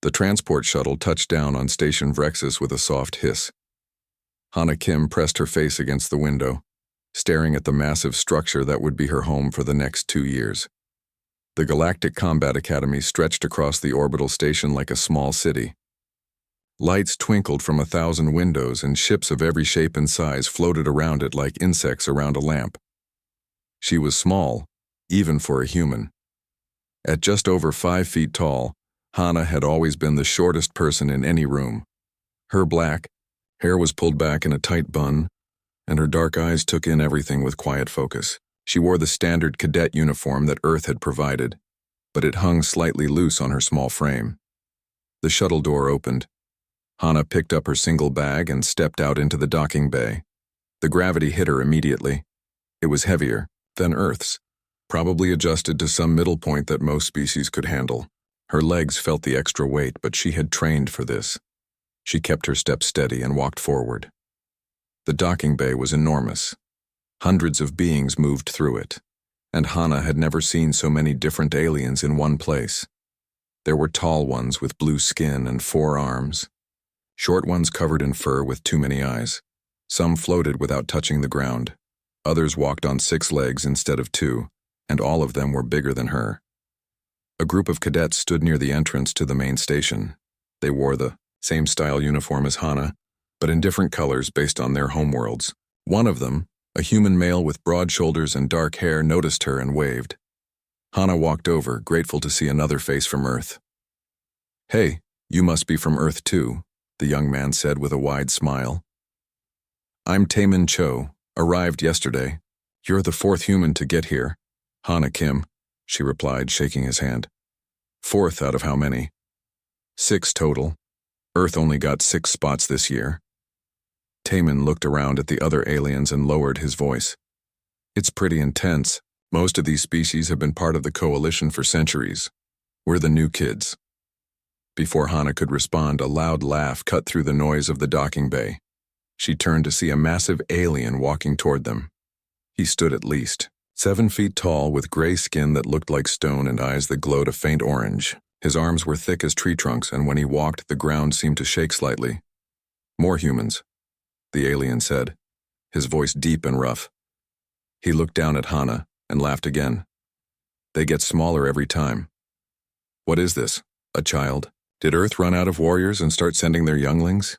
The transport shuttle touched down on Station Vrexus with a soft hiss. Hana Kim pressed her face against the window, staring at the massive structure that would be her home for the next 2 years. The Galactic Combat Academy stretched across the orbital station like a small city. Lights twinkled from 1,000 windows, and ships of every shape and size floated around it like insects around a lamp. She was small, even for a human. At just over 5 feet tall, Hana had always been the shortest person in any room. Her black hair was pulled back in a tight bun, and her dark eyes took in everything with quiet focus. She wore the standard cadet uniform that Earth had provided, but it hung slightly loose on her small frame. The shuttle door opened. Hana picked up her single bag and stepped out into the docking bay. The gravity hit her immediately. It was heavier than Earth's, probably adjusted to some middle point that most species could handle. Her legs felt the extra weight, but she had trained for this. She kept her steps steady and walked forward. The docking bay was enormous. Hundreds of beings moved through it, and Hana had never seen so many different aliens in one place. There were tall ones with blue skin and 4 arms, short ones covered in fur with too many eyes. Some floated without touching the ground. Others walked on 6 legs instead of 2, and all of them were bigger than her. A group of cadets stood near the entrance to the main station. They wore the same style uniform as Hana, but in different colors based on their homeworlds. One of them, a human male with broad shoulders and dark hair, noticed her and waved. Hana walked over, grateful to see another face from Earth. "Hey, you must be from Earth too," the young man said with a wide smile. "I'm Taemin Cho, arrived yesterday. You're the 4th human to get here." "Hana Kim," she replied, shaking his hand. "4th out of how many?" 6 total. Earth only got 6 spots this year." Taemin looked around at the other aliens and lowered his voice. "It's pretty intense. Most of these species have been part of the coalition for centuries. We're the new kids." Before Hana could respond, a loud laugh cut through the noise of the docking bay. She turned to see a massive alien walking toward them. He stood at least 7 feet tall, with gray skin that looked like stone and eyes that glowed a faint orange. His arms were thick as tree trunks, and when he walked, the ground seemed to shake slightly. "More humans," the alien said, his voice deep and rough. He looked down at Hana and laughed again. "They get smaller every time." "What is this? A child? Did Earth run out of warriors and start sending their younglings?"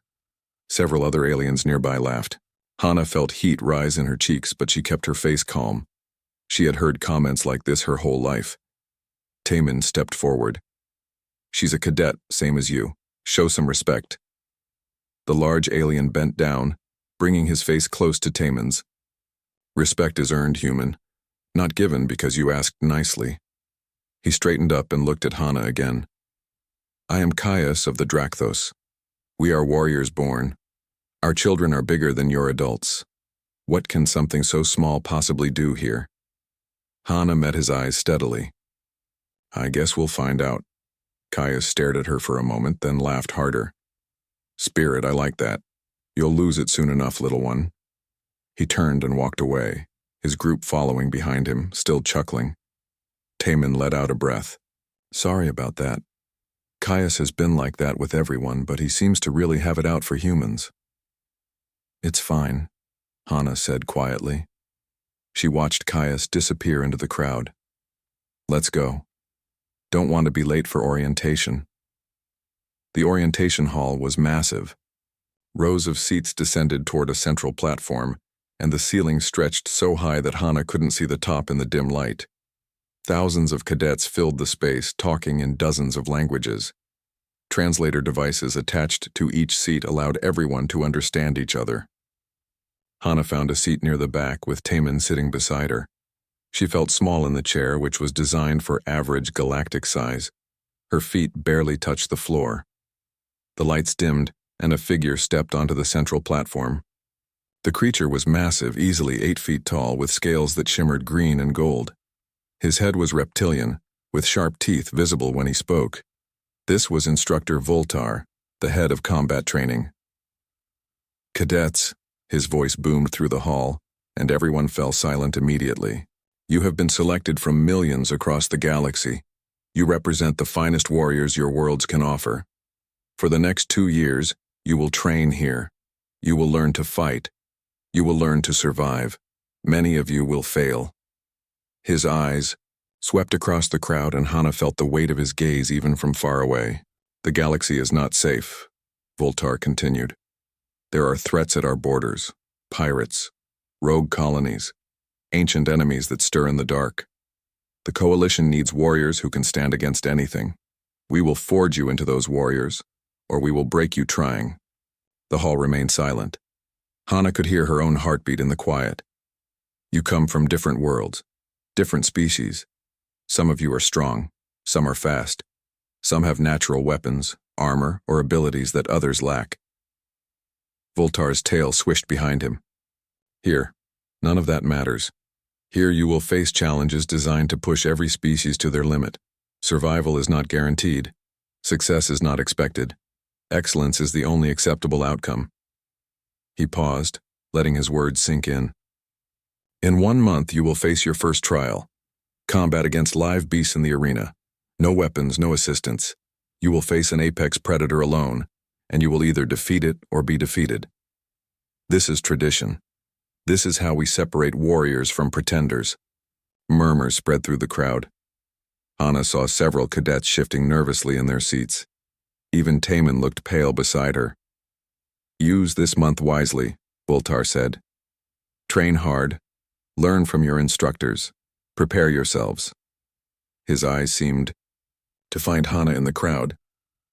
Several other aliens nearby laughed. Hana felt heat rise in her cheeks, but she kept her face calm. She had heard comments like this her whole life. Taemin stepped forward. "She's a cadet, same as you. Show some respect." The large alien bent down, bringing his face close to Taemin's. "Respect is earned, human, not given because you asked nicely." He straightened up and looked at Hana again. "I am Caius of the Drakthos. We are warriors born. Our children are bigger than your adults. What can something so small possibly do here?" Hana met his eyes steadily. "I guess we'll find out." Caius stared at her for a moment, then laughed harder. "Spirit, I like that. You'll lose it soon enough, little one." He turned and walked away, his group following behind him, still chuckling. Taemin let out a breath. "Sorry about that. Caius has been like that with everyone, but he seems to really have it out for humans." "It's fine," Hana said quietly. She watched Caius disappear into the crowd. "Let's go. Don't want to be late for orientation." The orientation hall was massive. Rows of seats descended toward a central platform, and the ceiling stretched so high that Hana couldn't see the top in the dim light. Thousands of cadets filled the space, talking in dozens of languages. Translator devices attached to each seat allowed everyone to understand each other. Hana found a seat near the back, with Taemin sitting beside her. She felt small in the chair, which was designed for average galactic size. Her feet barely touched the floor. The lights dimmed, and a figure stepped onto the central platform. The creature was massive, easily 8 feet tall, with scales that shimmered green and gold. His head was reptilian, with sharp teeth visible when he spoke. This was Instructor Voltar, the head of combat training. "Cadets," his voice boomed through the hall, and everyone fell silent immediately. "You have been selected from millions across the galaxy. You represent the finest warriors your worlds can offer. For the next 2 years, you will train here. You will learn to fight. You will learn to survive. Many of you will fail. His eyes swept across the crowd, and Hana felt the weight of his gaze even from far away. The galaxy is not safe, Voltar continued. There are threats at our borders, pirates, rogue colonies, ancient enemies that stir in the dark. The coalition needs warriors who can stand against anything. We will forge you into those warriors, or we will break you trying. The hall remained silent. Hana could hear her own heartbeat in the quiet. You come from different worlds, different species. Some of you are strong, some are fast. Some have natural weapons, armor, or abilities that others lack. Voltar's tail swished behind him. Here, none of that matters. Here you will face challenges designed to push every species to their limit. Survival is not guaranteed. Success is not expected. Excellence is the only acceptable outcome. He paused, letting his words sink in. In 1 month you will face your first trial. Combat against live beasts in the arena. No weapons, no assistance. You will face an apex predator alone, and you will either defeat it or be defeated. This is tradition. This is how we separate warriors from pretenders. Murmurs spread through the crowd. Hana saw several cadets shifting nervously in their seats. Even Taman looked pale beside her. Use this month wisely, Voltar said. Train hard. Learn from your instructors. Prepare yourselves. His eyes seemed to find Hana in the crowd,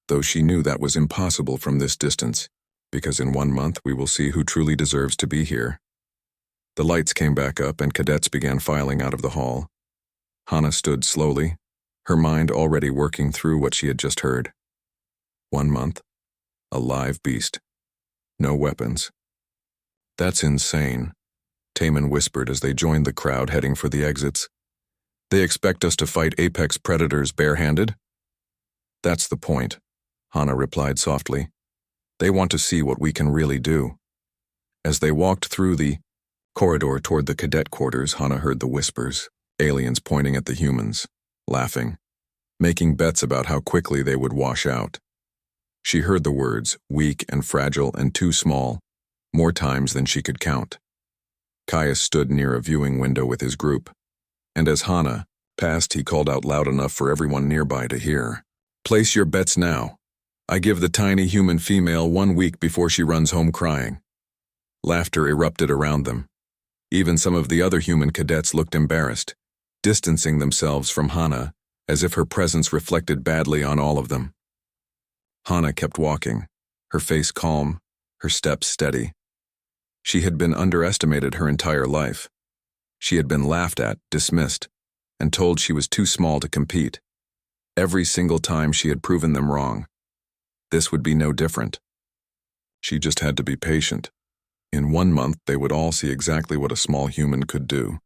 though she knew that was impossible from this distance, because in 1 month we will see who truly deserves to be here. The lights came back up and cadets began filing out of the hall. Hana stood slowly, her mind already working through what she had just heard. 1 month, a live beast, no weapons. That's insane, Taman whispered as they joined the crowd heading for the exits. They expect us to fight apex predators barehanded? That's the point, Hana replied softly. They want to see what we can really do. As they walked through the corridor toward the cadet quarters, Hana heard the whispers, aliens pointing at the humans, laughing, making bets about how quickly they would wash out. She heard the words, weak and fragile and too small, more times than she could count. Caius stood near a viewing window with his group, and as Hana passed, he called out loud enough for everyone nearby to hear. Place your bets now. I give the tiny human female 1 week before she runs home crying. Laughter erupted around them. Even some of the other human cadets looked embarrassed, distancing themselves from Hana as if her presence reflected badly on all of them. Hana kept walking, her face calm, her steps steady. She had been underestimated her entire life. She had been laughed at, dismissed, and told she was too small to compete. Every single time she had proven them wrong. This would be no different. She just had to be patient. In 1 month, they would all see exactly what a small human could do.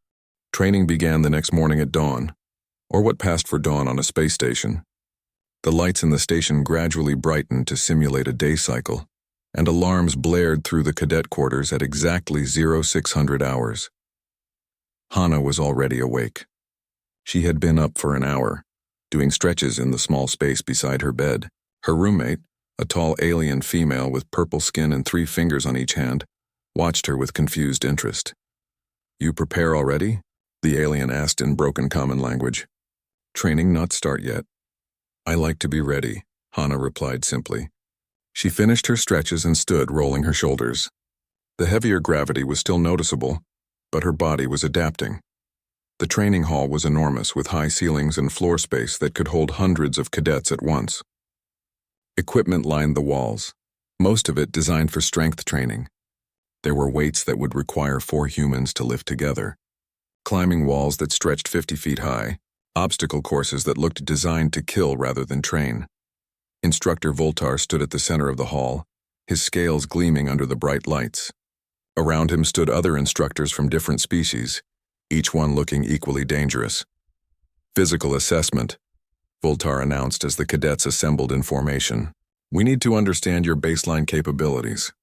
Training began the next morning at dawn, or what passed for dawn on a space station. The lights in the station gradually brightened to simulate a day cycle, and alarms blared through the cadet quarters at exactly 0600 hours. Hana was already awake. She had been up for an hour, doing stretches in the small space beside her bed. Her roommate, a tall alien female with purple skin and 3 fingers on each hand, watched her with confused interest. You prepare already? The alien asked in broken common language. Training not start yet. I like to be ready, Hana replied simply. She finished her stretches and stood, rolling her shoulders. The heavier gravity was still noticeable, but her body was adapting. The training hall was enormous, with high ceilings and floor space that could hold hundreds of cadets at once. Equipment lined the walls, most of it designed for strength training. There were weights that would require 4 humans to lift together, climbing walls that stretched 50 feet high, obstacle courses that looked designed to kill rather than train. Instructor Voltar stood at the center of the hall, his scales gleaming under the bright lights. Around him stood other instructors from different species, each one looking equally dangerous. Physical assessment, Voltar announced as the cadets assembled in formation. We need to understand your baseline capabilities.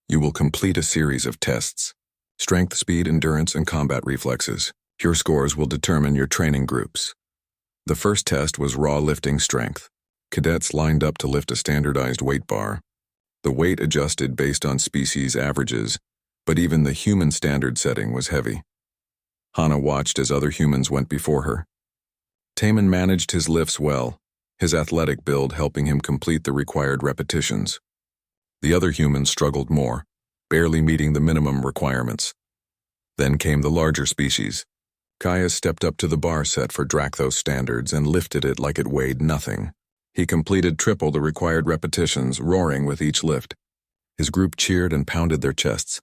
You will complete a series of tests. Strength, speed, endurance, and combat reflexes. Your scores will determine your training groups. The first test was raw lifting strength. Cadets lined up to lift a standardized weight bar. The weight adjusted based on species averages, but even the human standard setting was heavy. Hana watched as other humans went before her. Taman managed his lifts well, his athletic build helping him complete the required repetitions. The other humans struggled more, barely meeting the minimum requirements. Then came the larger species. Kaya stepped up to the bar set for Dracthos standards and lifted it like it weighed nothing. He completed triple the required repetitions, roaring with each lift. His group cheered and pounded their chests.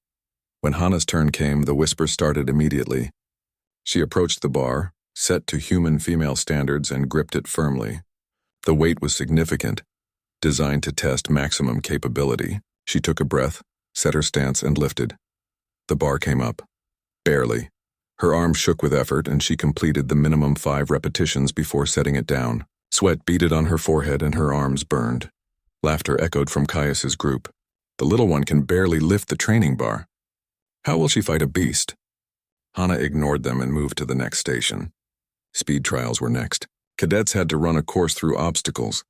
When Hana's turn came, the whisper started immediately. She approached the bar, set to human female standards, and gripped it firmly. The weight was significant, designed to test maximum capability. She took a breath, set her stance, and lifted. The bar came up. Barely. Her arms shook with effort, and she completed the minimum 5 repetitions before setting it down. Sweat beaded on her forehead and her arms burned. Laughter echoed from Caius's group. The little one can barely lift the training bar. How will she fight a beast? Hana ignored them and moved to the next station. Speed trials were next. Cadets had to run a course through obstacles.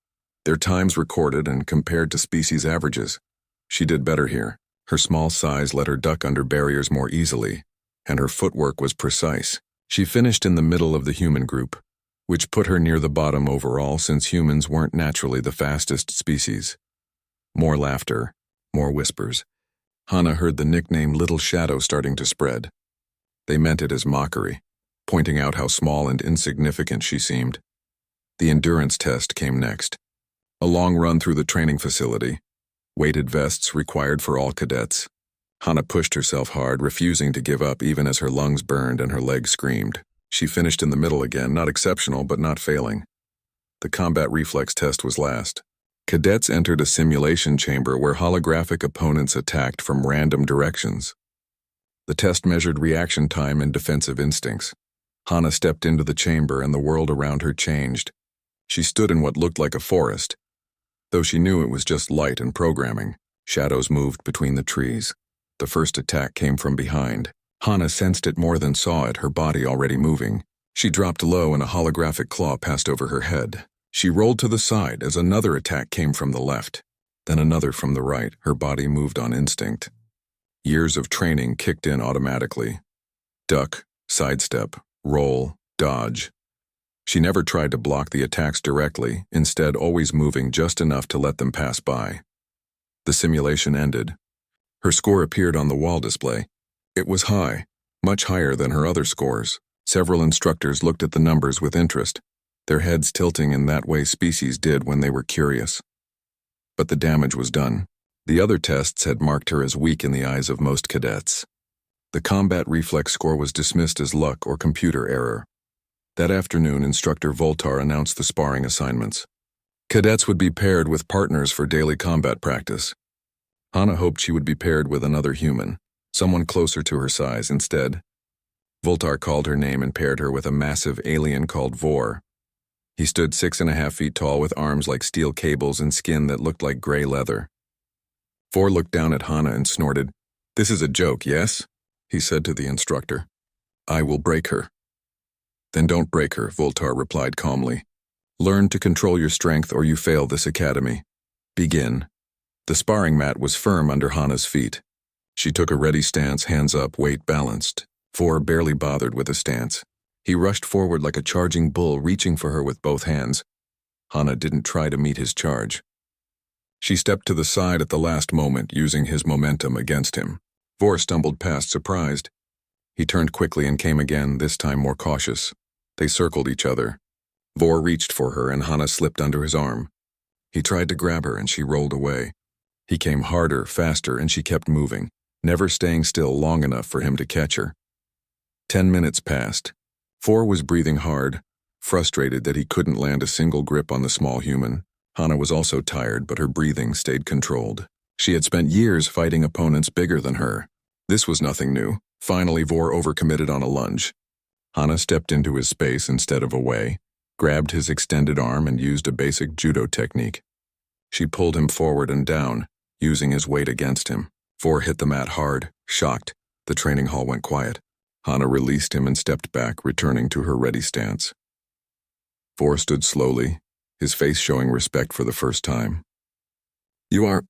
Their times recorded and compared to species averages. She did better here. Her small size let her duck under barriers more easily, and her footwork was precise. She finished in the middle of the human group, which put her near the bottom overall since humans weren't naturally the fastest species. More laughter, more whispers. Hana heard the nickname Little Shadow starting to spread. They meant it as mockery, pointing out how small and insignificant she seemed. The endurance test came next. A long run through the training facility. Weighted vests required for all cadets. Hana pushed herself hard, refusing to give up even as her lungs burned and her legs screamed. She finished in the middle again, not exceptional but not failing. The combat reflex test was last. Cadets entered a simulation chamber where holographic opponents attacked from random directions. The test measured reaction time and defensive instincts. Hana stepped into the chamber and the world around her changed. She stood in what looked like a forest. Though she knew it was just light and programming, shadows moved between the trees. The first attack came from behind. Hana sensed it more than saw it, her body already moving. She dropped low and a holographic claw passed over her head. She rolled to the side as another attack came from the left, then another from the right. Her body moved on instinct. Years of training kicked in automatically. Duck, sidestep, roll, dodge. She never tried to block the attacks directly, instead always moving just enough to let them pass by. The simulation ended. Her score appeared on the wall display. It was high, much higher than her other scores. Several instructors looked at the numbers with interest, their heads tilting in that way species did when they were curious. But the damage was done. The other tests had marked her as weak in the eyes of most cadets. The combat reflex score was dismissed as luck or computer error. That afternoon, Instructor Voltar announced the sparring assignments. Cadets would be paired with partners for daily combat practice. Hana hoped she would be paired with another human, someone closer to her size instead. Voltar called her name and paired her with a massive alien called Vor. He stood 6.5 feet tall with arms like steel cables and skin that looked like gray leather. Vor looked down at Hana and snorted. "This is a joke, yes?" he said to the instructor. "I will break her." "Then don't break her," Voltar replied calmly. "Learn to control your strength or you fail this academy. Begin." The sparring mat was firm under Hana's feet. She took a ready stance, hands up, weight balanced. Vor barely bothered with a stance. He rushed forward like a charging bull, reaching for her with both hands. Hana didn't try to meet his charge. She stepped to the side at the last moment, using his momentum against him. Vor stumbled past, surprised. He turned quickly and came again, this time more cautious. They circled each other. Vor reached for her and Hana slipped under his arm. He tried to grab her and she rolled away. He came harder, faster, and she kept moving, never staying still long enough for him to catch her. 10 minutes passed. Vor was breathing hard, frustrated that he couldn't land a single grip on the small human. Hana was also tired, but her breathing stayed controlled. She had spent years fighting opponents bigger than her. This was nothing new. Finally, Vor overcommitted on a lunge. Hana stepped into his space instead of away, grabbed his extended arm and used a basic judo technique. She pulled him forward and down, using his weight against him. Vor hit the mat hard, shocked. The training hall went quiet. Hana released him and stepped back, returning to her ready stance. Vor stood slowly, his face showing respect for the first time. "You are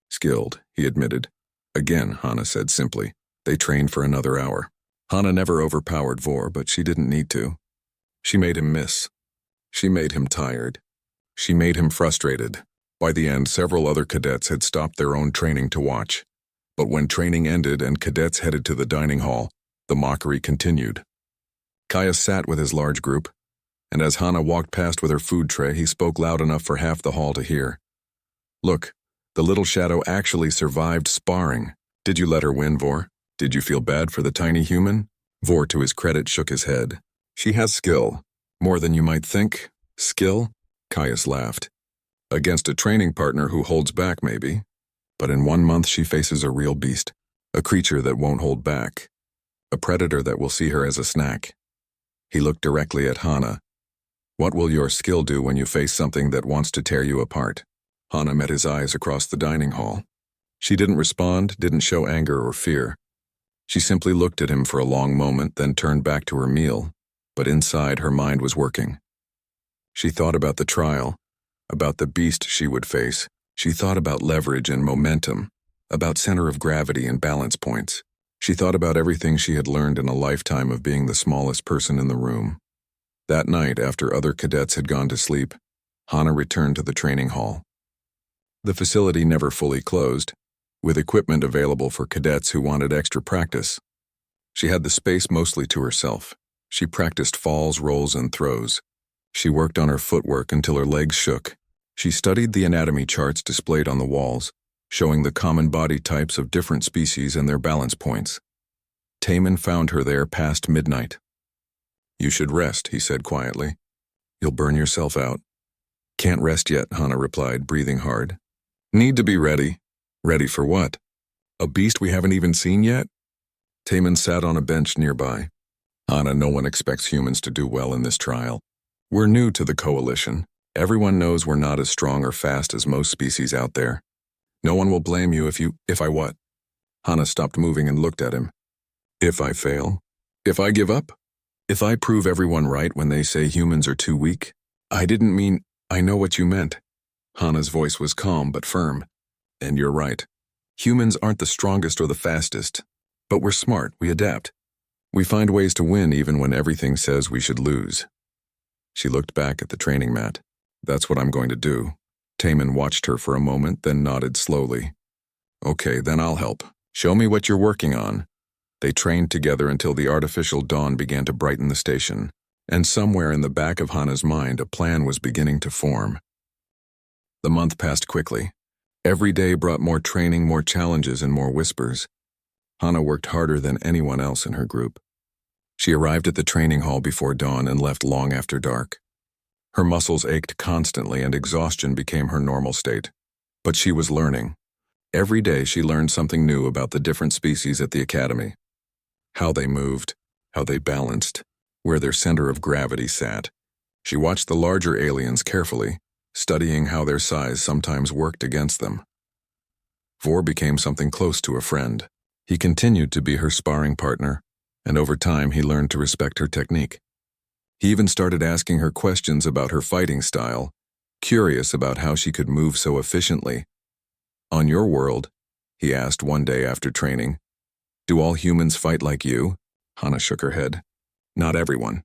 skilled," he admitted. "Again," Hana said simply. They trained for another hour. Hana never overpowered Vor, but she didn't need to. She made him miss. She made him tired. She made him frustrated. By the end, several other cadets had stopped their own training to watch. But when training ended and cadets headed to the dining hall, the mockery continued. Caius sat with his large group, and as Hana walked past with her food tray, he spoke loud enough for half the hall to hear. "Look, the little shadow actually survived sparring. Did you let her win, Vor? Did you feel bad for the tiny human?" Vor, to his credit, shook his head. "She has skill. More than you might think." "Skill?" Caius laughed. "Against a training partner who holds back, maybe. But in 1 month she faces a real beast, a creature that won't hold back, a predator that will see her as a snack." He looked directly at Hana. "What will your skill do when you face something that wants to tear you apart?" Hana met his eyes across the dining hall. She didn't respond, didn't show anger or fear. She simply looked at him for a long moment, then turned back to her meal, but inside her mind was working. She thought about the trial, about the beast she would face. She thought about leverage and momentum, about center of gravity and balance points. She thought about everything she had learned in a lifetime of being the smallest person in the room. That night, after other cadets had gone to sleep, Hana returned to the training hall. The facility never fully closed, with equipment available for cadets who wanted extra practice. She had the space mostly to herself. She practiced falls, rolls, and throws. She worked on her footwork until her legs shook. She studied the anatomy charts displayed on the walls, showing the common body types of different species and their balance points. Taman found her there past midnight. "You should rest," he said quietly. "You'll burn yourself out." "Can't rest yet," Hana replied, breathing hard. "Need to be ready." "Ready for what? A beast we haven't even seen yet?" Taman sat on a bench nearby. "Hana, no one expects humans to do well in this trial. We're new to the coalition. Everyone knows we're not as strong or fast as most species out there. No one will blame you if I what?" Hana stopped moving and looked at him. "If I fail? If I give up? If I prove everyone right when they say humans are too weak?" "I didn't mean—" "I know what you meant." Hana's voice was calm but firm. "And you're right. Humans aren't the strongest or the fastest. But we're smart, we adapt. We find ways to win even when everything says we should lose." She looked back at the training mat. "That's what I'm going to do." Taman watched her for a moment, then nodded slowly. "Okay, then I'll help. Show me what you're working on." They trained together until the artificial dawn began to brighten the station, and somewhere in the back of Hana's mind a plan was beginning to form. The month passed quickly. Every day brought more training, more challenges, and more whispers. Hana worked harder than anyone else in her group. She arrived at the training hall before dawn and left long after dark. Her muscles ached constantly and exhaustion became her normal state. But she was learning. Every day she learned something new about the different species at the academy. How they moved, how they balanced, where their center of gravity sat. She watched the larger aliens carefully, studying how their size sometimes worked against them. Vor became something close to a friend. He continued to be her sparring partner, and over time he learned to respect her technique. He even started asking her questions about her fighting style, curious about how she could move so efficiently. "On your world," he asked one day after training, "do all humans fight like you?" Hana shook her head. "Not everyone.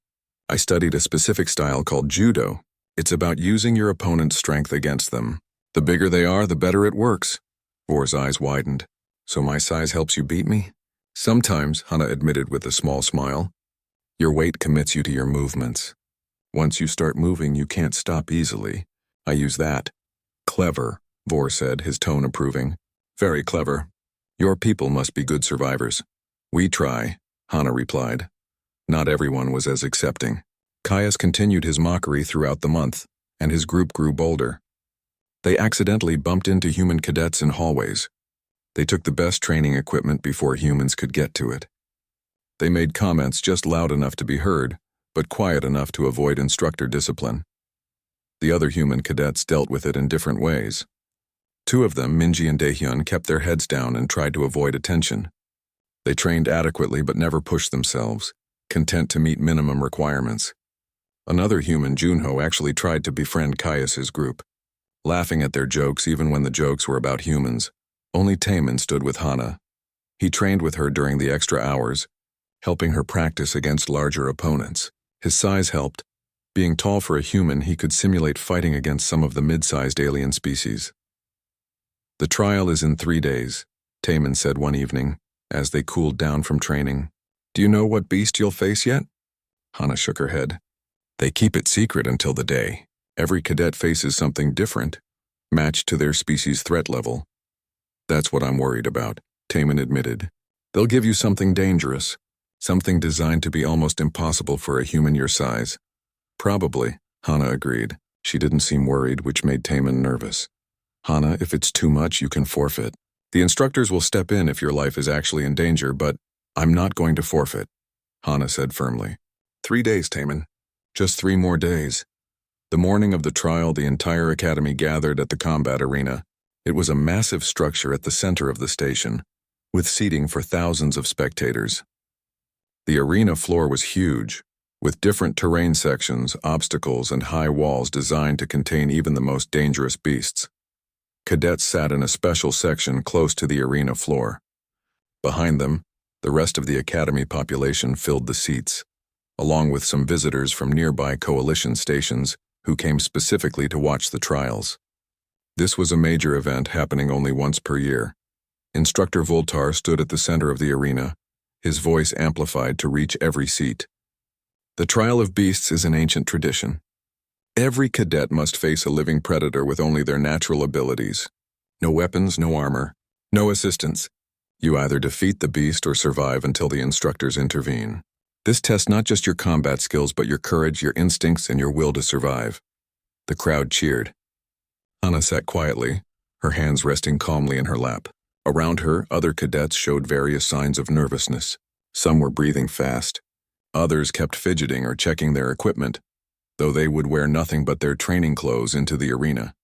I studied a specific style called judo. It's about using your opponent's strength against them. The bigger they are, the better it works." Vor's eyes widened. "So my size helps you beat me?" "Sometimes," Hana admitted with a small smile. "Your weight commits you to your movements. Once you start moving, you can't stop easily. I use that." "Clever," Vor said, his tone approving. "Very clever. Your people must be good survivors." "We try," Hana replied. Not everyone was as accepting. Caius continued his mockery throughout the month, and his group grew bolder. They accidentally bumped into human cadets in hallways. They took the best training equipment before humans could get to it. They made comments just loud enough to be heard, but quiet enough to avoid instructor discipline. The other human cadets dealt with it in different ways. Two of them, Minji and Daehyun, kept their heads down and tried to avoid attention. They trained adequately but never pushed themselves, content to meet minimum requirements. Another human, Junho, actually tried to befriend Caius's group, laughing at their jokes even when the jokes were about humans. Only Taemin stood with Hana. He trained with her during the extra hours, helping her practice against larger opponents. His size helped. Being tall for a human, he could simulate fighting against some of the mid-sized alien species. The trial is in 3 days, Taemin said one evening, as they cooled down from training. Do you know what beast you'll face yet? Hana shook her head. They keep it secret until the day. Every cadet faces something different, matched to their species' threat level. That's what I'm worried about, Taemin admitted. They'll give you something dangerous, something designed to be almost impossible for a human your size. Probably, Hana agreed. She didn't seem worried, which made Taemin nervous. Hana, if it's too much, you can forfeit. The instructors will step in if your life is actually in danger, but I'm not going to forfeit, Hana said firmly. 3 days, Taemin. Just 3 more days. The morning of the trial, the entire academy gathered at the combat arena. It was a massive structure at the center of the station, with seating for thousands of spectators. The arena floor was huge, with different terrain sections, obstacles, and high walls designed to contain even the most dangerous beasts. Cadets sat in a special section close to the arena floor. Behind them, the rest of the academy population filled the seats, along with some visitors from nearby coalition stations who came specifically to watch the trials. This was a major event happening only once per year. Instructor Voltar stood at the center of the arena, his voice amplified to reach every seat. The trial of beasts is an ancient tradition. Every cadet must face a living predator with only their natural abilities. No weapons, no armor, no assistance. You either defeat the beast or survive until the instructors intervene. This tests not just your combat skills, but your courage, your instincts, and your will to survive. The crowd cheered. Hana sat quietly, her hands resting calmly in her lap. Around her, other cadets showed various signs of nervousness. Some were breathing fast. Others kept fidgeting or checking their equipment, though they would wear nothing but their training clothes into the arena.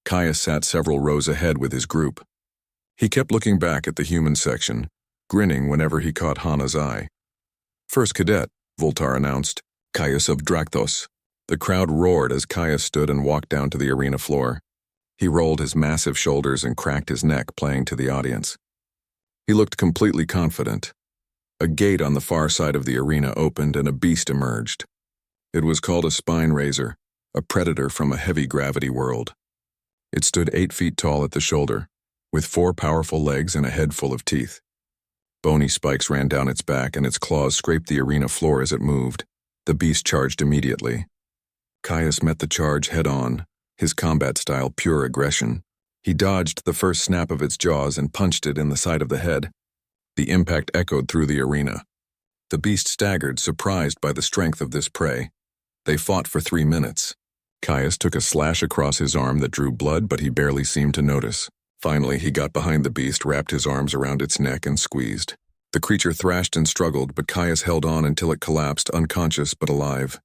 Caius sat several rows ahead with his group. He kept looking back at the human section, grinning whenever he caught Hana's eye. First cadet, Voltar announced, Caius of Drakthos. The crowd roared as Caius stood and walked down to the arena floor. He rolled his massive shoulders and cracked his neck, playing to the audience. He looked completely confident. A gate on the far side of the arena opened and a beast emerged. It was called a spine raiser, a predator from a heavy gravity world. It stood 8 feet tall at the shoulder, with 4 powerful legs and a head full of teeth. Bony spikes ran down its back and its claws scraped the arena floor as it moved. The beast charged immediately. Caius met the charge head-on, his combat style pure aggression. He dodged the first snap of its jaws and punched it in the side of the head. The impact echoed through the arena. The beast staggered, surprised by the strength of this prey. They fought for 3 minutes. Caius took a slash across his arm that drew blood, but he barely seemed to notice. Finally, he got behind the beast, wrapped his arms around its neck, and squeezed. The creature thrashed and struggled, but Caius held on until it collapsed, unconscious but alive.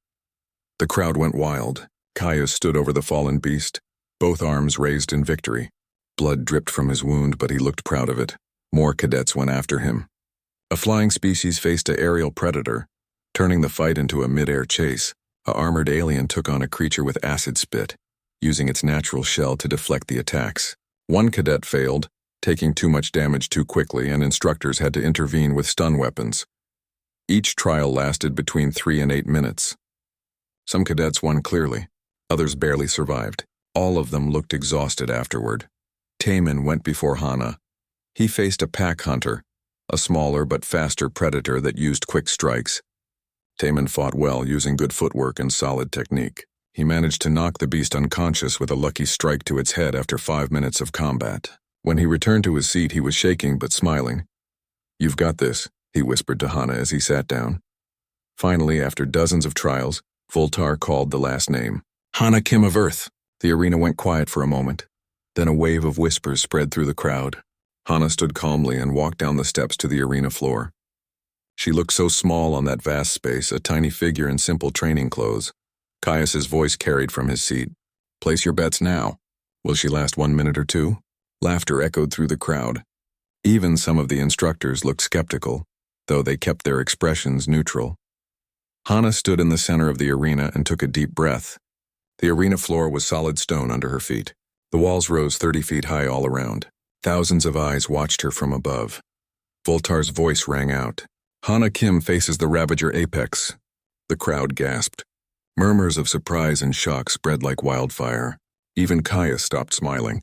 The crowd went wild. Caius stood over the fallen beast, both arms raised in victory. Blood dripped from his wound, but he looked proud of it. More cadets went after him. A flying species faced an aerial predator, turning the fight into a mid-air chase. A armored alien took on a creature with acid spit, using its natural shell to deflect the attacks. One cadet failed, taking too much damage too quickly, and instructors had to intervene with stun weapons. Each trial lasted between 3 and 8 minutes. Some cadets won clearly, others barely survived. All of them looked exhausted afterward. Taemin went before Hana. He faced a pack hunter, a smaller but faster predator that used quick strikes. Taemin fought well, using good footwork and solid technique. He managed to knock the beast unconscious with a lucky strike to its head after 5 minutes of combat. When he returned to his seat, he was shaking but smiling. "You've got this," he whispered to Hana as he sat down. Finally, after dozens of trials, Voltar called the last name. "Hana Kim of Earth." The arena went quiet for a moment. Then a wave of whispers spread through the crowd. Hana stood calmly and walked down the steps to the arena floor. She looked so small on that vast space, a tiny figure in simple training clothes. Caius's voice carried from his seat. "Place your bets now. Will she last 1 minute or 2? Laughter echoed through the crowd. Even some of the instructors looked skeptical, though they kept their expressions neutral. Hana stood in the center of the arena and took a deep breath. The arena floor was solid stone under her feet. The walls rose 30 feet high all around. Thousands of eyes watched her from above. Voltar's voice rang out. Hana Kim faces the Ravager Apex. The crowd gasped. Murmurs of surprise and shock spread like wildfire. Even Kaya stopped smiling.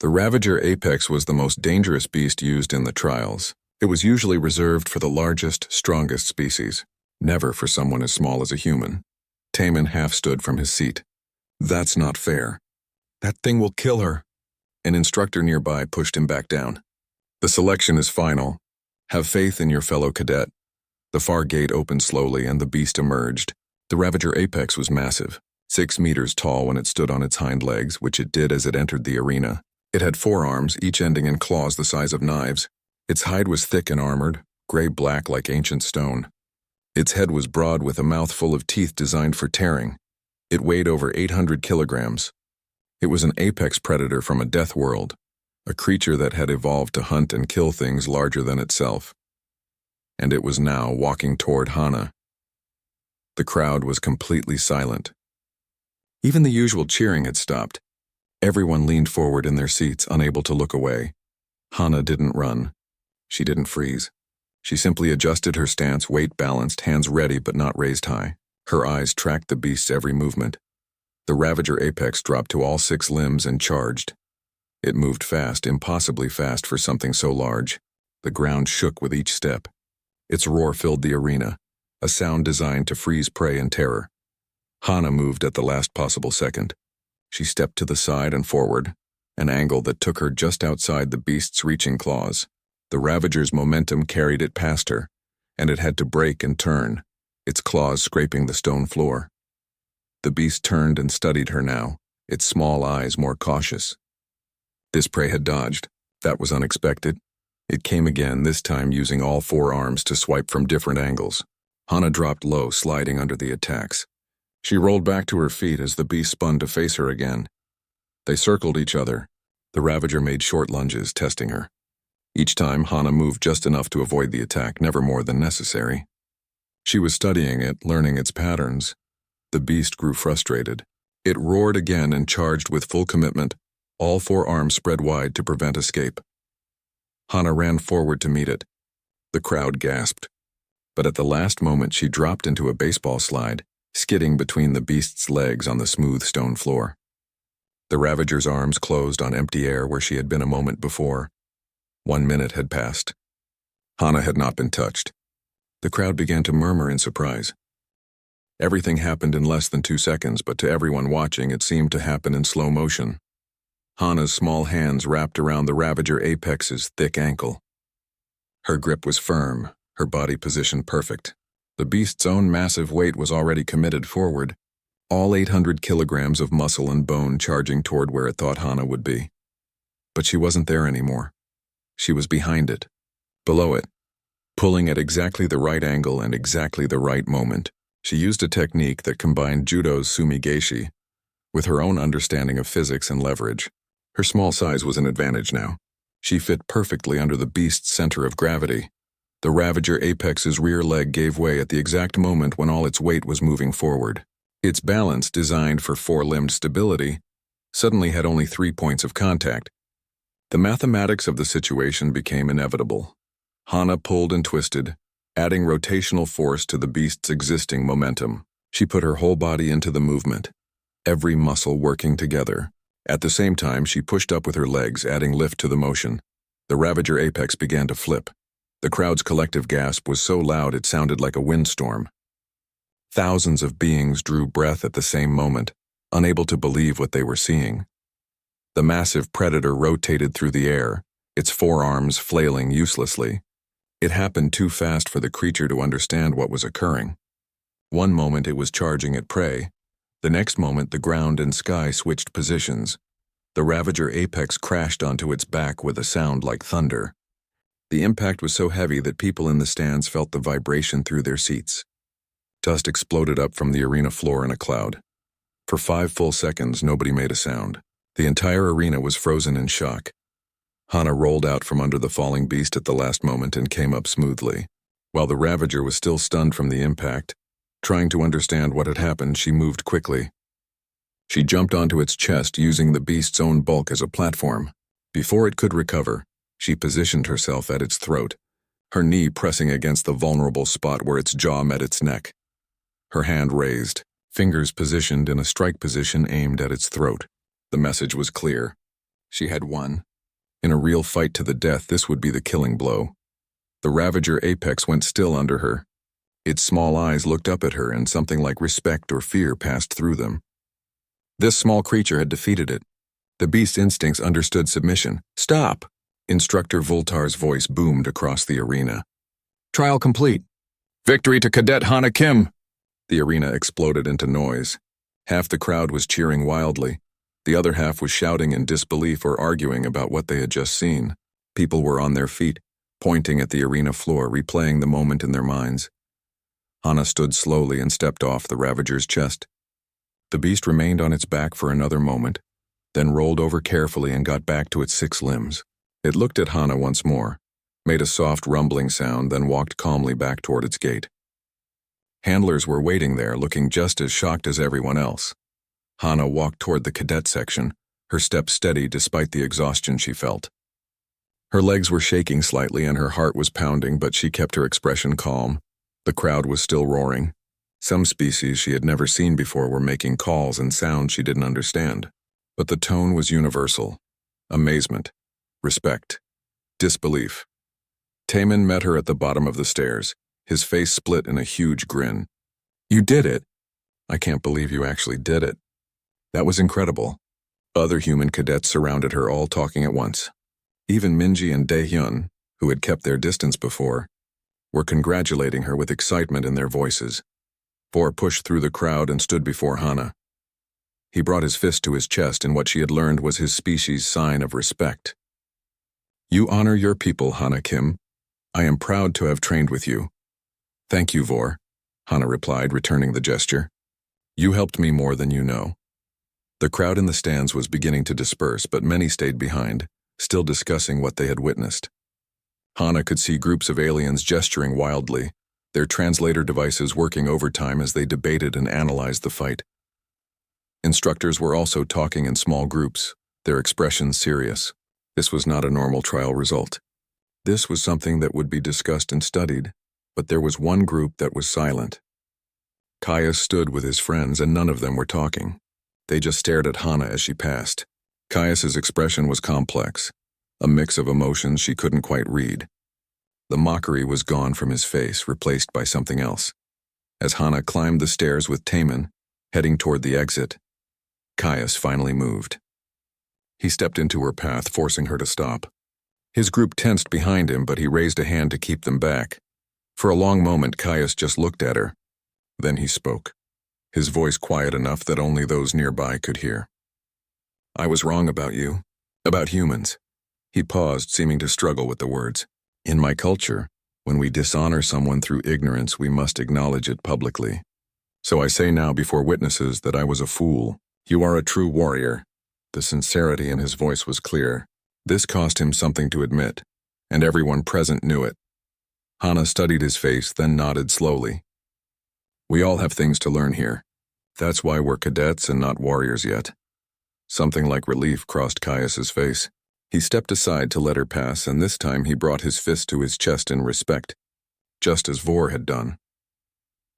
The Ravager Apex was the most dangerous beast used in the trials. It was usually reserved for the largest, strongest species, never for someone as small as a human. Taman half stood from his seat. That's not fair. That thing will kill her. An instructor nearby pushed him back down. The selection is final. Have faith in your fellow cadet. The far gate opened slowly and the beast emerged. The Ravager Apex was massive, 6 meters tall when it stood on its hind legs, which it did as it entered the arena. It had 4 arms, each ending in claws the size of knives. Its hide was thick and armored, gray-black like ancient stone. Its head was broad with a mouth full of teeth designed for tearing. It weighed over 800 kilograms. It was an apex predator from a death world, a creature that had evolved to hunt and kill things larger than itself. And it was now walking toward Hana. The crowd was completely silent. Even the usual cheering had stopped. Everyone leaned forward in their seats, unable to look away. Hana didn't run. She didn't freeze. She simply adjusted her stance, weight balanced, hands ready but not raised high. Her eyes tracked the beast's every movement. The Ravager Apex dropped to all 6 limbs and charged. It moved fast, impossibly fast for something so large. The ground shook with each step. Its roar filled the arena, a sound designed to freeze prey in terror. Hana moved at the last possible second. She stepped to the side and forward, an angle that took her just outside the beast's reaching claws. The Ravager's momentum carried it past her, and it had to brake and turn, its claws scraping the stone floor. The beast turned and studied her now, its small eyes more cautious. This prey had dodged. That was unexpected. It came again, this time using all 4 arms to swipe from different angles. Hana dropped low, sliding under the attacks. She rolled back to her feet as the beast spun to face her again. They circled each other. The Ravager made short lunges, testing her. Each time, Hana moved just enough to avoid the attack, never more than necessary. She was studying it, learning its patterns. The beast grew frustrated. It roared again and charged with full commitment, all 4 arms spread wide to prevent escape. Hana ran forward to meet it. The crowd gasped. But at the last moment, she dropped into a baseball slide, skidding between the beast's legs on the smooth stone floor. The Ravager's arms closed on empty air where she had been a moment before. 1 minute had passed. Hana had not been touched. The crowd began to murmur in surprise. Everything happened in less than 2 seconds, but to everyone watching, it seemed to happen in slow motion. Hana's small hands wrapped around the Ravager Apex's thick ankle. Her grip was firm, her body positioned perfect. The beast's own massive weight was already committed forward, all 800 kilograms of muscle and bone charging toward where it thought Hana would be. But she wasn't there anymore. She was behind it, below it, pulling at exactly the right angle and exactly the right moment. She used a technique that combined judo's sumigeshi with her own understanding of physics and leverage. Her small size was an advantage now. She fit perfectly under the beast's center of gravity. The Ravager Apex's rear leg gave way at the exact moment when all its weight was moving forward. Its balance, designed for 4-limbed stability, suddenly had only 3 points of contact. The mathematics of the situation became inevitable. Hana pulled and twisted, adding rotational force to the beast's existing momentum. She put her whole body into the movement, every muscle working together. At the same time, she pushed up with her legs, adding lift to the motion. The Ravager Apex began to flip. The crowd's collective gasp was so loud it sounded like a windstorm. Thousands of beings drew breath at the same moment, unable to believe what they were seeing. The massive predator rotated through the air, its 4 arms flailing uselessly. It happened too fast for the creature to understand what was occurring. One moment it was charging at prey. The next moment the ground and sky switched positions. The Ravager Apex crashed onto its back with a sound like thunder. The impact was so heavy that people in the stands felt the vibration through their seats. Dust exploded up from the arena floor in a cloud. For 5 full seconds, nobody made a sound. The entire arena was frozen in shock. Hana rolled out from under the falling beast at the last moment and came up smoothly. While the Ravager was still stunned from the impact, Trying to understand what had happened, she moved quickly. She jumped onto its chest using the beast's own bulk as a platform. Before it could recover, she positioned herself at its throat, her knee pressing against the vulnerable spot where its jaw met its neck. Her hand raised, fingers positioned in a strike position aimed at its throat. The message was clear. She had won. In a real fight to the death, this would be the killing blow. The Ravager apex went still under her. Its small eyes looked up at her, and something like respect or fear passed through them. This small creature had defeated it. The beast's instincts understood submission. "Stop!" Instructor Voltar's voice boomed across the arena. "Trial complete. Victory to Cadet Hana Kim!" The arena exploded into noise. Half the crowd was cheering wildly. The other half was shouting in disbelief or arguing about what they had just seen. People were on their feet, pointing at the arena floor, replaying the moment in their minds. Hana stood slowly and stepped off the Ravager's chest. The beast remained on its back for another moment, then rolled over carefully and got back to its 6 limbs. It looked at Hana once more, made a soft rumbling sound, then walked calmly back toward its gate. Handlers were waiting there, looking just as shocked as everyone else. Hana walked toward the cadet section, her steps steady despite the exhaustion she felt. Her legs were shaking slightly and her heart was pounding, but she kept her expression calm. The crowd was still roaring. Some species she had never seen before were making calls and sounds she didn't understand. But the tone was universal. Amazement, respect, disbelief. Taman met her at the bottom of the stairs, his face split in a huge grin. "You did it! I can't believe you actually did it. That was incredible." Other human cadets surrounded her, all talking at once. Even Minji and Daehyun, who had kept their distance before, were congratulating her with excitement in their voices. Vor pushed through the crowd and stood before Hana. He brought his fist to his chest in what she had learned was his species' sign of respect. "You honor your people, Hana Kim. I am proud to have trained with you." "Thank you, Vor," Hana replied, returning the gesture. "You helped me more than you know." The crowd in the stands was beginning to disperse, but many stayed behind, still discussing what they had witnessed. Hana could see groups of aliens gesturing wildly, their translator devices working overtime as they debated and analyzed the fight. Instructors were also talking in small groups, their expressions serious. This was not a normal trial result. This was something that would be discussed and studied, but there was one group that was silent. Caius stood with his friends and none of them were talking. They just stared at Hana as she passed. Caius's expression was complex, a mix of emotions she couldn't quite read. The mockery was gone from his face, replaced by something else. As Hana climbed the stairs with Taman, heading toward the exit, Caius finally moved. He stepped into her path, forcing her to stop. His group tensed behind him, but he raised a hand to keep them back. For a long moment, Caius just looked at her. Then he spoke, his voice quiet enough that only those nearby could hear. "I was wrong about you, about humans." He paused, seeming to struggle with the words. "In my culture, when we dishonor someone through ignorance, we must acknowledge it publicly. So I say now before witnesses that I was a fool. You are a true warrior." The sincerity in his voice was clear. This cost him something to admit, and everyone present knew it. Hana studied his face, then nodded slowly. "We all have things to learn here. That's why we're cadets and not warriors yet." Something like relief crossed Caius's face. He stepped aside to let her pass, and this time he brought his fist to his chest in respect, just as Vor had done.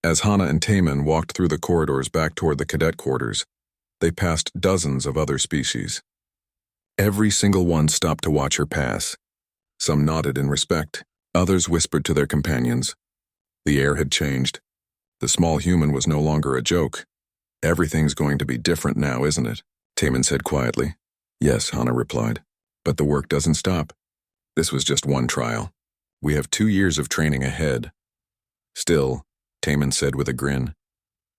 As Hana and Taman walked through the corridors back toward the cadet quarters, they passed dozens of other species. Every single one stopped to watch her pass. Some nodded in respect, others whispered to their companions. The air had changed. The small human was no longer a joke. "Everything's going to be different now, isn't it?" Taman said quietly. "Yes," Hana replied. "But the work doesn't stop. This was just one trial. We have 2 years of training ahead." "Still," Taman said with a grin,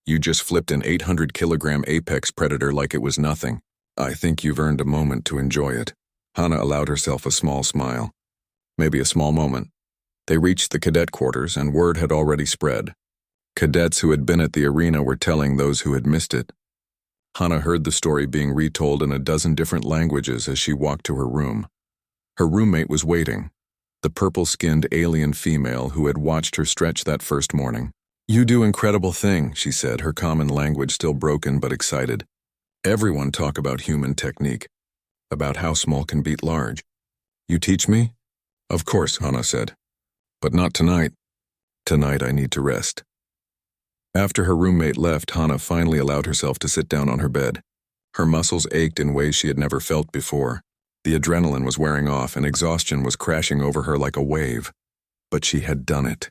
"you just flipped an 800-kilogram apex predator like it was nothing. I think you've earned a moment to enjoy it." Hana allowed herself a small smile. Maybe a small moment. They reached the cadet quarters, and word had already spread. Cadets who had been at the arena were telling those who had missed it. Hana heard the story being retold in a dozen different languages as she walked to her room. Her roommate was waiting, the purple-skinned alien female who had watched her stretch that first morning. You do incredible thing, she said, her common language still broken but excited. Everyone talk about human technique, about how small can beat large. You teach me? Of course, Hana said. But not tonight. Tonight I need to rest. After her roommate left, Hana finally allowed herself to sit down on her bed. Her muscles ached in ways she had never felt before. The adrenaline was wearing off and exhaustion was crashing over her like a wave. But she had done it.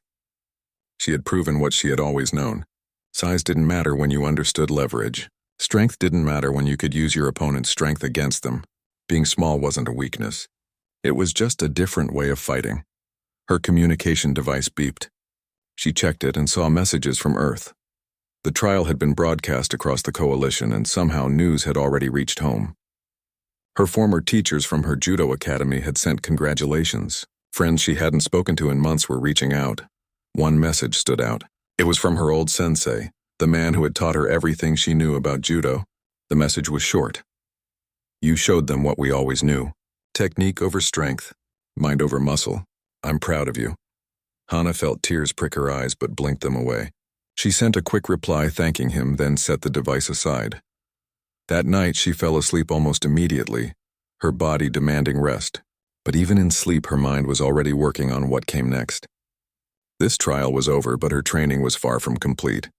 She had proven what she had always known. Size didn't matter when you understood leverage. Strength didn't matter when you could use your opponent's strength against them. Being small wasn't a weakness. It was just a different way of fighting. Her communication device beeped. She checked it and saw messages from Earth. The trial had been broadcast across the coalition and somehow news had already reached home. Her former teachers from her judo academy had sent congratulations. Friends she hadn't spoken to in months were reaching out. One message stood out. It was from her old sensei, the man who had taught her everything she knew about judo. The message was short. You showed them what we always knew. Technique over strength, mind over muscle. I'm proud of you. Hana felt tears prick her eyes but blinked them away. She sent a quick reply thanking him, then set the device aside. That night she fell asleep almost immediately, her body demanding rest. But even in sleep her mind was already working on what came next. This trial was over, but her training was far from complete.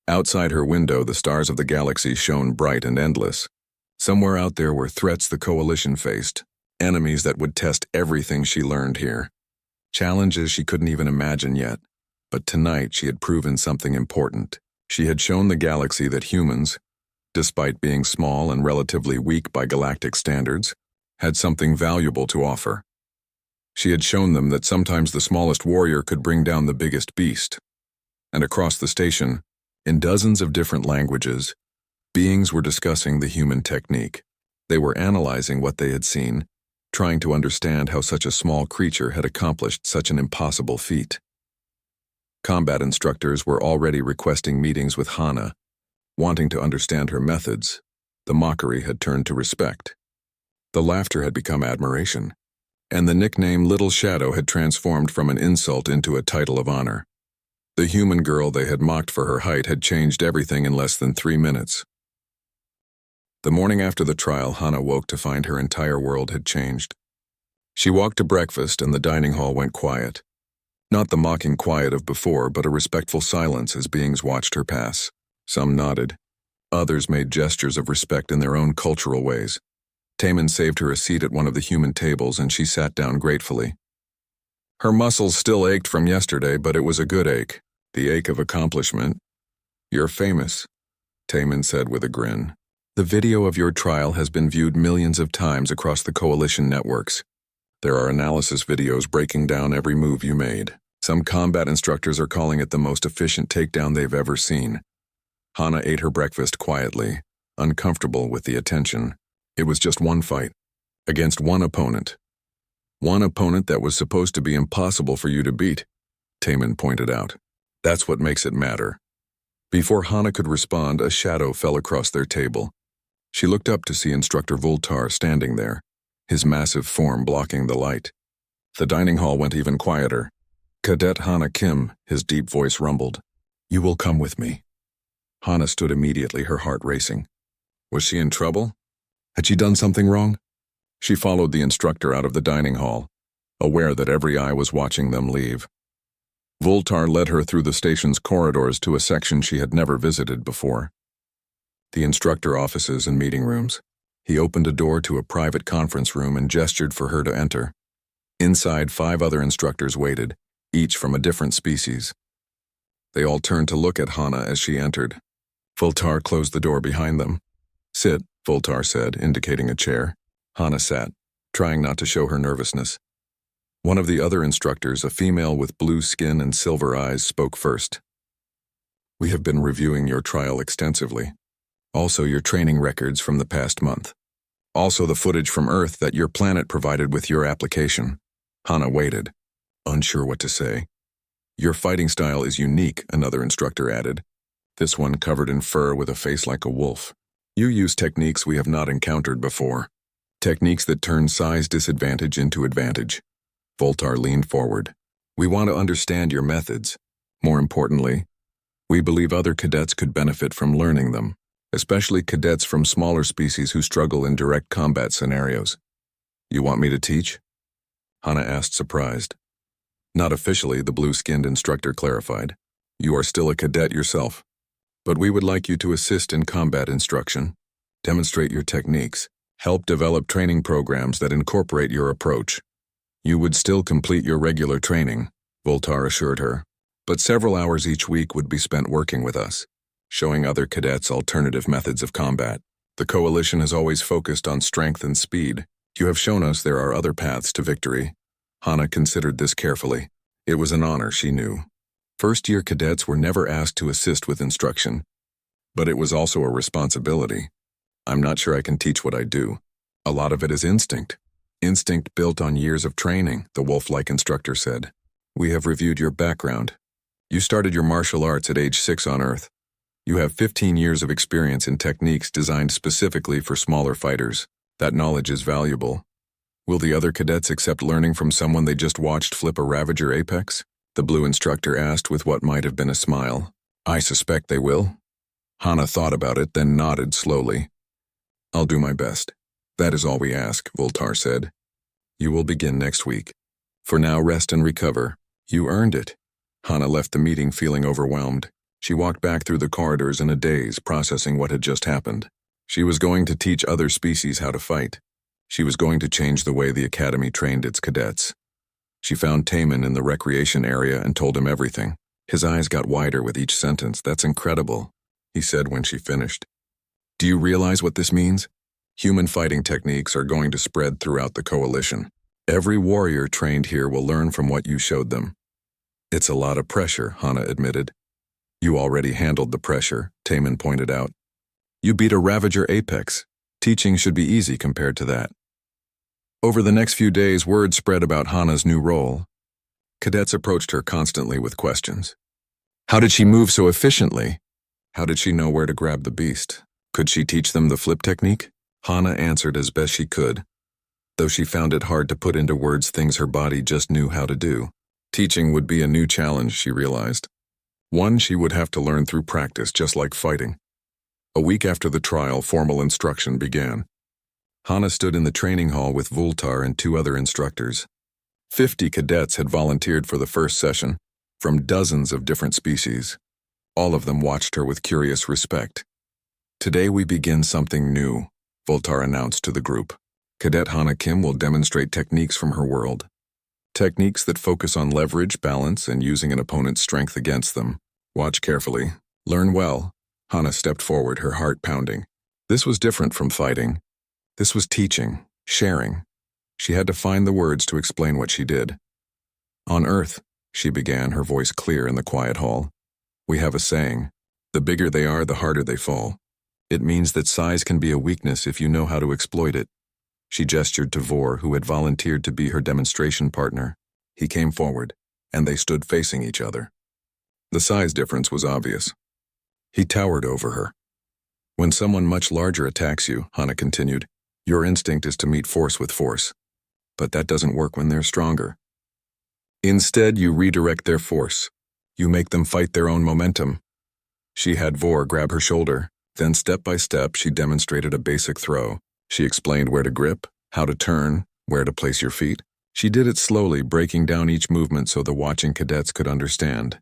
Outside her window, the stars of the galaxy shone bright and endless. Somewhere out there were threats the coalition faced, enemies that would test everything she learned here. Challenges she couldn't even imagine yet. But tonight she had proven something important. She had shown the galaxy that humans, despite being small and relatively weak by galactic standards, had something valuable to offer. She had shown them that sometimes the smallest warrior could bring down the biggest beast. And across the station, in dozens of different languages, beings were discussing the human technique. They were analyzing what they had seen, trying to understand how such a small creature had accomplished such an impossible feat. Combat instructors were already requesting meetings with Hana, wanting to understand her methods. The mockery had turned to respect. The laughter had become admiration. And the nickname Little Shadow had transformed from an insult into a title of honor. The human girl they had mocked for her height had changed everything in less than 3 minutes. The morning after the trial, Hana woke to find her entire world had changed. She walked to breakfast and the dining hall went quiet. Not the mocking quiet of before, but a respectful silence as beings watched her pass. Some nodded. Others made gestures of respect in their own cultural ways. Taman saved her a seat at one of the human tables and she sat down gratefully. Her muscles still ached from yesterday, but it was a good ache, the ache of accomplishment. You're famous, Taman said with a grin. The video of your trial has been viewed millions of times across the coalition networks. There are analysis videos breaking down every move you made. Some combat instructors are calling it the most efficient takedown they've ever seen. Hana ate her breakfast quietly, uncomfortable with the attention. It was just one fight, against one opponent. One opponent that was supposed to be impossible for you to beat, Taman pointed out. That's what makes it matter. Before Hana could respond, a shadow fell across their table. She looked up to see Instructor Voltar standing there, his massive form blocking the light. The dining hall went even quieter. Cadet Hana Kim, his deep voice rumbled. You will come with me. Hana stood immediately, her heart racing. Was she in trouble? Had she done something wrong? She followed the instructor out of the dining hall, aware that every eye was watching them leave. Voltar led her through the station's corridors to a section she had never visited before. The instructor offices and meeting rooms. He opened a door to a private conference room and gestured for her to enter. Inside, 5 other instructors waited, each from a different species. They all turned to look at Hana as she entered. Voltar closed the door behind them. Sit, Voltar said, indicating a chair. Hana sat, trying not to show her nervousness. One of the other instructors, a female with blue skin and silver eyes, spoke first. We have been reviewing your trial extensively. Also your training records from the past month. Also the footage from Earth that your planet provided with your application. Hana waited, unsure what to say. Your fighting style is unique, another instructor added. This one covered in fur with a face like a wolf. You use techniques we have not encountered before. Techniques that turn size disadvantage into advantage. Voltar leaned forward. We want to understand your methods. More importantly, We believe other cadets could benefit from learning them, especially cadets from smaller species who struggle in direct combat scenarios. You want me to teach? Hana asked, surprised. Not officially, the blue-skinned instructor clarified. You are still a cadet yourself. But we would like you to assist in combat instruction, demonstrate your techniques, help develop training programs that incorporate your approach. You would still complete your regular training, Voltar assured her, but several hours each week would be spent working with us, showing other cadets alternative methods of combat. The Coalition has always focused on strength and speed. You have shown us there are other paths to victory. Hana considered this carefully. It was an honor, she knew. First-year cadets were never asked to assist with instruction, but it was also a responsibility. I'm not sure I can teach what I do. A lot of it is instinct. Instinct built on years of training, the wolf-like instructor said. We have reviewed your background. You started your martial arts at age 6 on Earth. You have 15 years of experience in techniques designed specifically for smaller fighters. That knowledge is valuable. Will the other cadets accept learning from someone they just watched flip a Ravager Apex? The blue instructor asked with what might have been a smile. I suspect they will. Hana thought about it, then nodded slowly. I'll do my best. That is all we ask, Voltar said. You will begin next week. For now, rest and recover. You earned it. Hana left the meeting feeling overwhelmed. She walked back through the corridors in a daze, processing what had just happened. She was going to teach other species how to fight. She was going to change the way the academy trained its cadets. She found Taman in the recreation area and told him everything. His eyes got wider with each sentence. That's incredible, he said when she finished. Do you realize what this means? Human fighting techniques are going to spread throughout the Coalition. Every warrior trained here will learn from what you showed them. It's a lot of pressure, Hana admitted. You already handled the pressure, Taman pointed out. You beat a Ravager Apex. Teaching should be easy compared to that. Over the next few days, word spread about Hana's new role. Cadets approached her constantly with questions. How did she move so efficiently? How did she know where to grab the beast? Could she teach them the flip technique? Hana answered as best she could, though she found it hard to put into words things her body just knew how to do. Teaching would be a new challenge, she realized. One she would have to learn through practice, just like fighting. A week after the trial, formal instruction began. Hana stood in the training hall with Voltar and 2 other instructors. 50 cadets had volunteered for the first session, from dozens of different species. All of them watched her with curious respect. Today we begin something new, Voltar announced to the group. Cadet Hana Kim will demonstrate techniques from her world. Techniques that focus on leverage, balance, and using an opponent's strength against them. Watch carefully. Learn well. Hana stepped forward, her heart pounding. This was different from fighting. This was teaching, sharing. She had to find the words to explain what she did. On Earth, she began, her voice clear in the quiet hall. We have a saying, the bigger they are, the harder they fall. It means that size can be a weakness if you know how to exploit it. She gestured to Vor, who had volunteered to be her demonstration partner. He came forward, and they stood facing each other. The size difference was obvious. He towered over her. When someone much larger attacks you, Hana continued, your instinct is to meet force with force. But that doesn't work when they're stronger. Instead, you redirect their force. You make them fight their own momentum. She had Vor grab her shoulder. Then step by step, she demonstrated a basic throw. She explained where to grip, how to turn, where to place your feet. She did it slowly, breaking down each movement so the watching cadets could understand.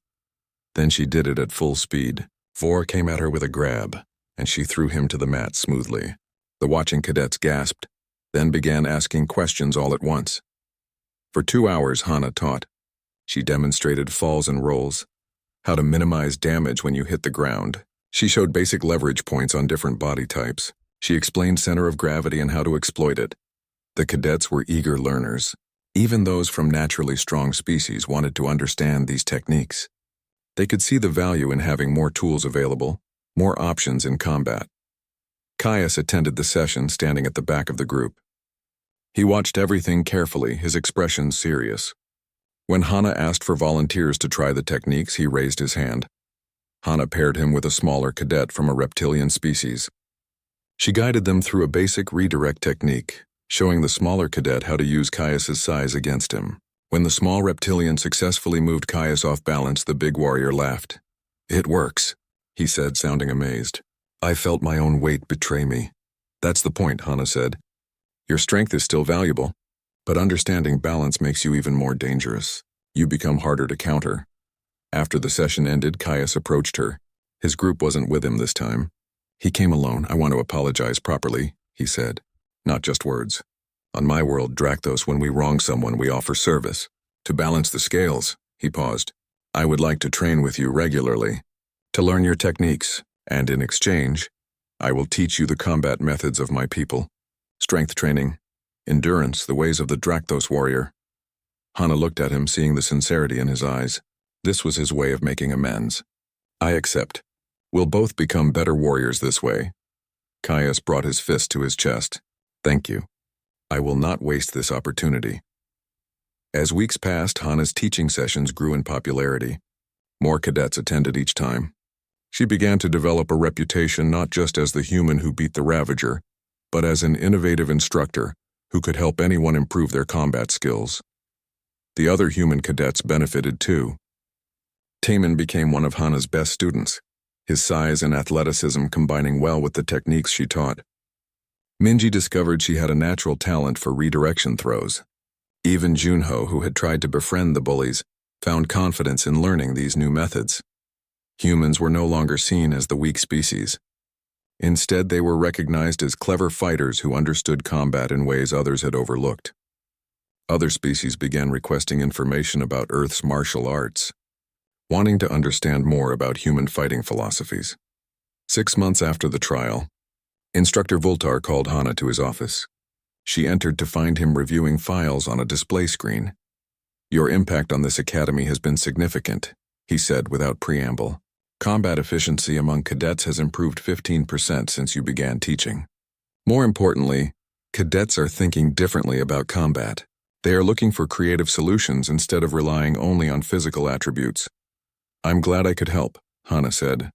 Then she did it at full speed. Vor came at her with a grab, and she threw him to the mat smoothly. The watching cadets gasped, then began asking questions all at once. For 2 hours, Hana taught. She demonstrated falls and rolls, how to minimize damage when you hit the ground. She showed basic leverage points on different body types. She explained center of gravity and how to exploit it. The cadets were eager learners. Even those from naturally strong species wanted to understand these techniques. They could see the value in having more tools available, more options in combat. Caius attended the session, standing at the back of the group. He watched everything carefully, his expression serious. When Hana asked for volunteers to try the techniques, he raised his hand. Hana paired him with a smaller cadet from a reptilian species. She guided them through a basic redirect technique, showing the smaller cadet how to use Caius's size against him. When the small reptilian successfully moved Caius off balance, the big warrior laughed. It works, he said, sounding amazed. I felt my own weight betray me. That's the point, Hana said. Your strength is still valuable, but understanding balance makes you even more dangerous. You become harder to counter. After the session ended, Caius approached her. His group wasn't with him this time. He came alone. I want to apologize properly, he said. Not just words. On my world, Drakthos, when we wrong someone, we offer service. To balance the scales, he paused. I would like to train with you regularly, to learn your techniques, and in exchange, I will teach you the combat methods of my people. Strength training, endurance, the ways of the Drakthos warrior. Hana looked at him, seeing the sincerity in his eyes. This was his way of making amends. I accept. We'll both become better warriors this way. Caius brought his fist to his chest. Thank you. I will not waste this opportunity. As weeks passed, Hana's teaching sessions grew in popularity. More cadets attended each time. She began to develop a reputation not just as the human who beat the Ravager, but as an innovative instructor who could help anyone improve their combat skills. The other human cadets benefited too. Taman became one of Hana's best students, his size and athleticism combining well with the techniques she taught. Minji discovered she had a natural talent for redirection throws. Even Junho, who had tried to befriend the bullies, found confidence in learning these new methods. Humans were no longer seen as the weak species. Instead, they were recognized as clever fighters who understood combat in ways others had overlooked. Other species began requesting information about Earth's martial arts, wanting to understand more about human fighting philosophies. 6 months after the trial, Instructor Voltar called Hana to his office. She entered to find him reviewing files on a display screen. Your impact on this academy has been significant, he said without preamble. Combat efficiency among cadets has improved 15% since you began teaching. More importantly, cadets are thinking differently about combat. They are looking for creative solutions instead of relying only on physical attributes. I'm glad I could help, Hana said,